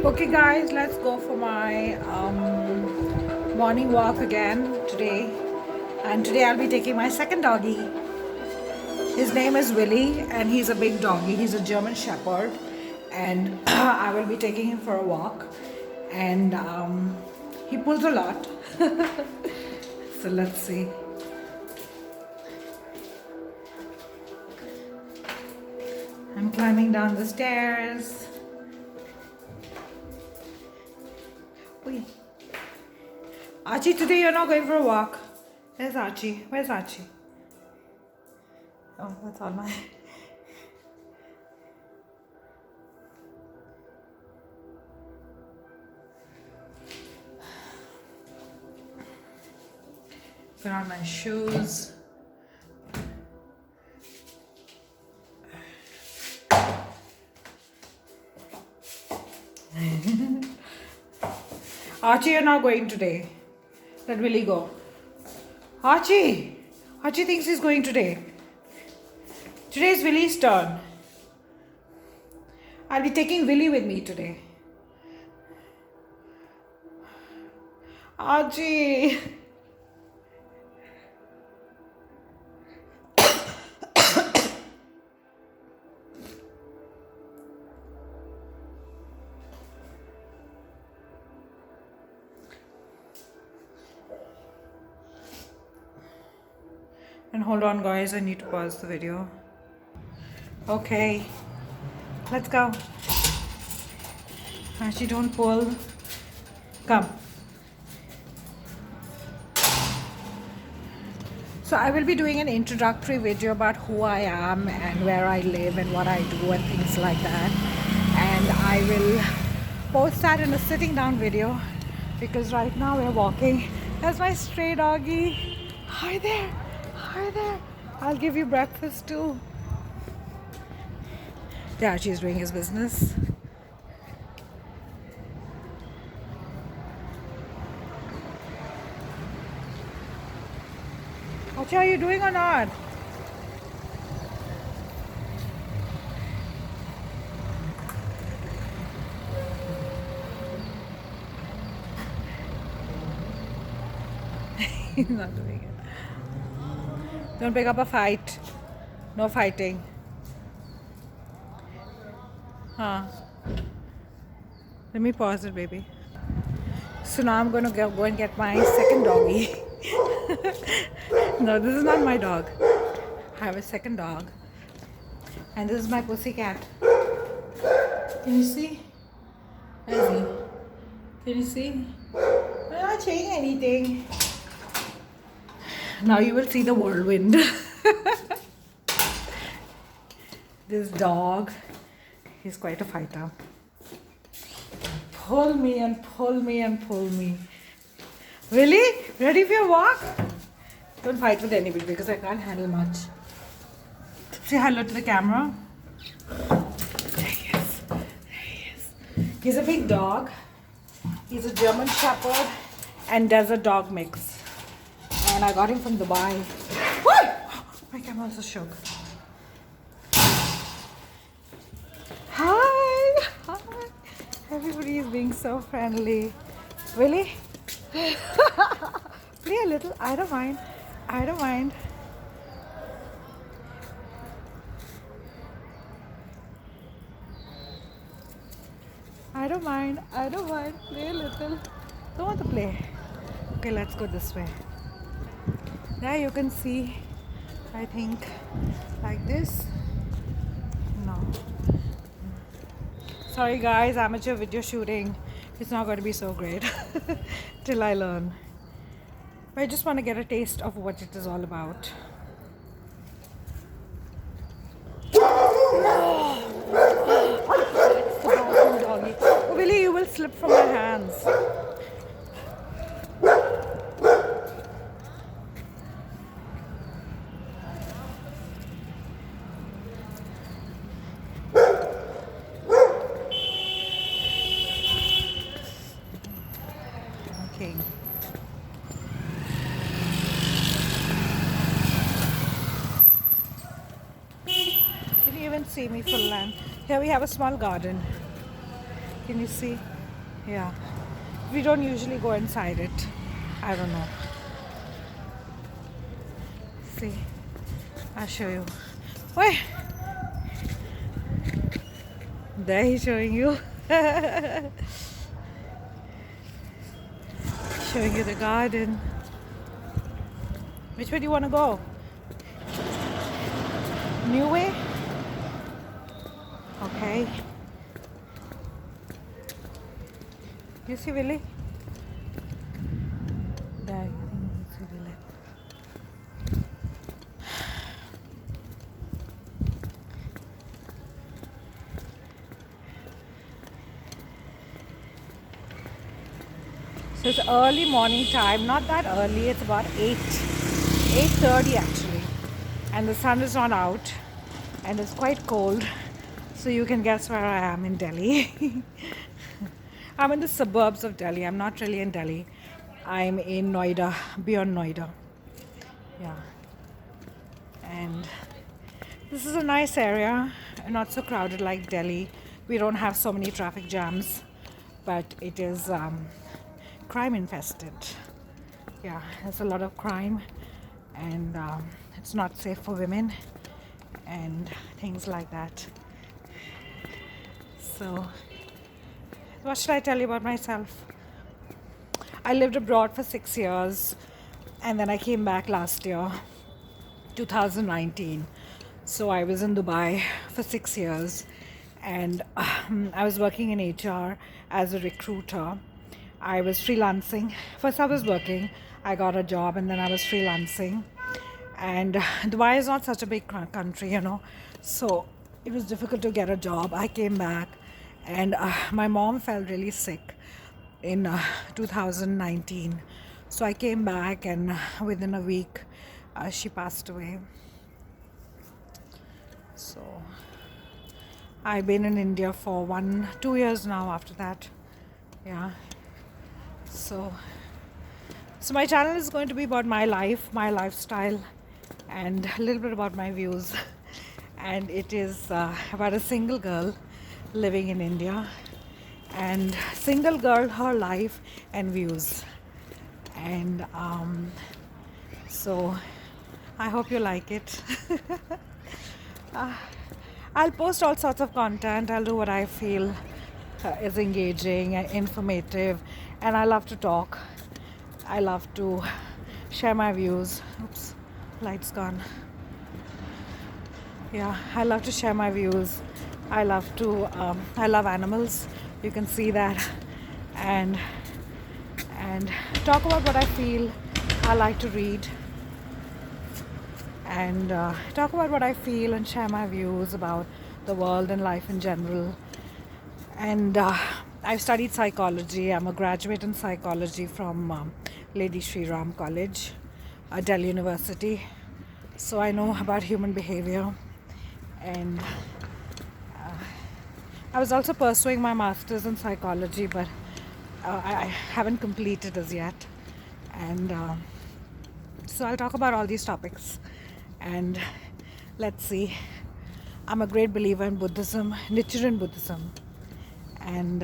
Okay guys, let's go for my morning walk again today. And today I'll be taking my second doggy. His name is Willie and he's a big doggy. He's a German Shepherd and I will be taking him for a walk. And he pulls a lot. So let's see. I'm climbing down the stairs. Wait. Archie, today you're not going for a walk. Where's Archie? Where's Archie? Oh, that's all my... Put on my shoes. Archie, you're not going today. Let Willie go. Archie! Archie thinks he's going today. Today's Willie's turn. I'll be taking Willie with me today. Archie! And hold on guys, I need to pause the video. Okay, let's go. Archie, don't pull. Come. So I will be doing an introductory video about who I am and where I live and what I do and things like that. And I will post that in a sitting down video because right now we're walking. There's my stray doggy. Hi there. Hi there. I'll give you breakfast too. Yeah, she's doing his business. Acha, are you doing or not? He's not doing it. Don't pick up a fight. No fighting. Huh. Let me pause it, baby. So now I'm going to go and get my second doggy. No, this is not my dog. I have a second dog. And this is my pussycat. Can you see? Where is he? Can you see? I'm not saying anything. Now you will see the whirlwind. This dog, he's quite a fighter. Pull me and pull me and pull me. Really? Ready for your walk? Don't fight with anybody because I can't handle much. Say hello to the camera. There he is. There he is. He's a big dog. He's a German Shepherd and desert dog mix. And I got him from Dubai. Woo! My camera also shook. Hi! Hi! Everybody is being so friendly. Really? Play a little. I don't mind. I don't mind. I don't mind. I don't mind. Play a little. Don't want to play. Okay, let's go this way. There you can see, I think, like this. No. Sorry guys, amateur video shooting. It's not going to be so great till I learn. But I just want to get a taste of what it is all about. Doggy. Oh, Willie, you will slip from my hands. Okay. Can you even see me full length? Here we have a small garden. Can you see? Yeah. We don't usually go inside it. I don't know. See, I'll show you. Wait, there he's showing you. Showing you the garden. Which way do you want to go? New way? Okay. You see Willie? There, you see Willie. So it's early morning time, not that early, it's about 8:30 actually. And the sun is not out and it's quite cold. So you can guess where I am in Delhi. I'm in the suburbs of Delhi. I'm not really in Delhi. I'm in Noida, beyond Noida. Yeah. And this is a nice area, not so crowded like Delhi. We don't have so many traffic jams, but it is crime infested. Yeah, there's a lot of crime, and it's not safe for women and things like that. So, what should I tell you about myself? I lived abroad for 6 years, and then I came back last year, 2019. So I was in Dubai for 6 years, and I was working in HR as a recruiter. I was freelancing. First I was working, I got a job, and then I was freelancing. And Dubai is not such a big country, you know, so it was difficult to get a job. I came back, and my mom fell really sick in 2019. So I came back, and within a week she passed away. So I've been in India for 2 years now after that. Yeah. So my channel is going to be about my life, my lifestyle, and a little bit about my views. And it is about a single girl living in India, and single girl, her life and views. And so I hope you like it. I'll post all sorts of content. I'll do what I feel is engaging and informative, and I love to talk. I love to share my views. Oops, light's gone. Yeah, I love to share my views. I love animals. You can see that, and talk about what I feel. I like to read and talk about what I feel and share my views about the world and life in general. And I've studied psychology. I'm a graduate in psychology from Lady Shri Ram College, Delhi University. So I know about human behavior. And I was also pursuing my master's in psychology, but I haven't completed as yet. And so I'll talk about all these topics. And let's see. I'm a great believer in Buddhism, Nichiren Buddhism. And,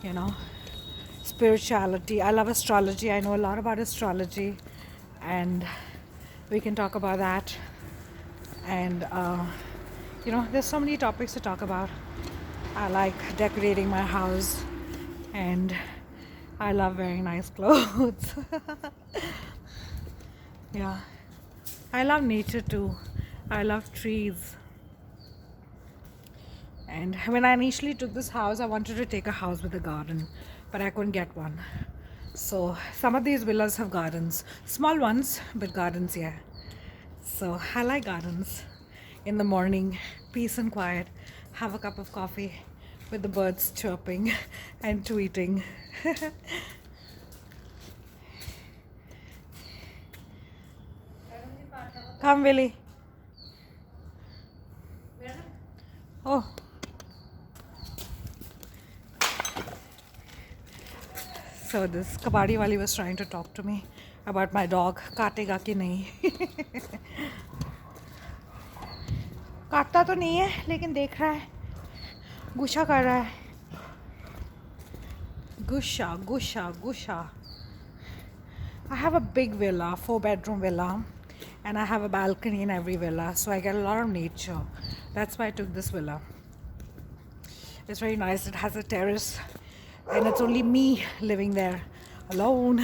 you know, spirituality. I love astrology. I know a lot about astrology. And we can talk about that. And, you know, there's so many topics to talk about. I like decorating my house. And I love wearing nice clothes. Yeah. I love nature too. I love trees. And when I initially took this house, I wanted to take a house with a garden, but I couldn't get one. So some of these villas have gardens, small ones, but gardens, yeah. So I like gardens. In the morning, peace and quiet, have a cup of coffee with the birds chirping and tweeting. Come, Willie. Oh. So this kabadi wali was trying to talk to me about my dog. काटेगा कि नहीं? काटता तो नहीं है, लेकिन देख रहा है, गुस्सा कर रहा है. Gusha, Gusha, Gusha. I have a big villa, 4-bedroom villa, and I have a balcony in every villa, so I get a lot of nature. That's why I took this villa. It's very nice. It has a terrace, and it's only me living there alone,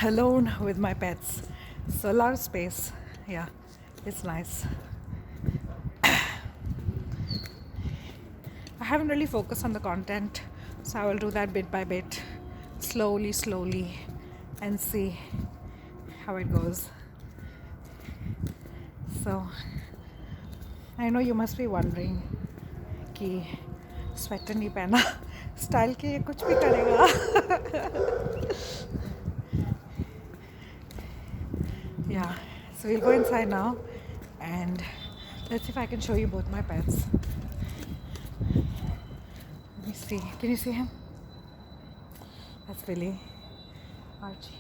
alone with my pets. So a lot of space. Yeah, it's nice. I haven't really focused on the content, so I will do that bit by bit, slowly, slowly, and see how it goes. So I know you must be wondering कि sweater नहीं पहना, style के ये कुछ भी करेगा. Yeah, so we'll go inside now and let's see if I can show you both my pets. Let me see. Can you see him? That's Billy. Archie.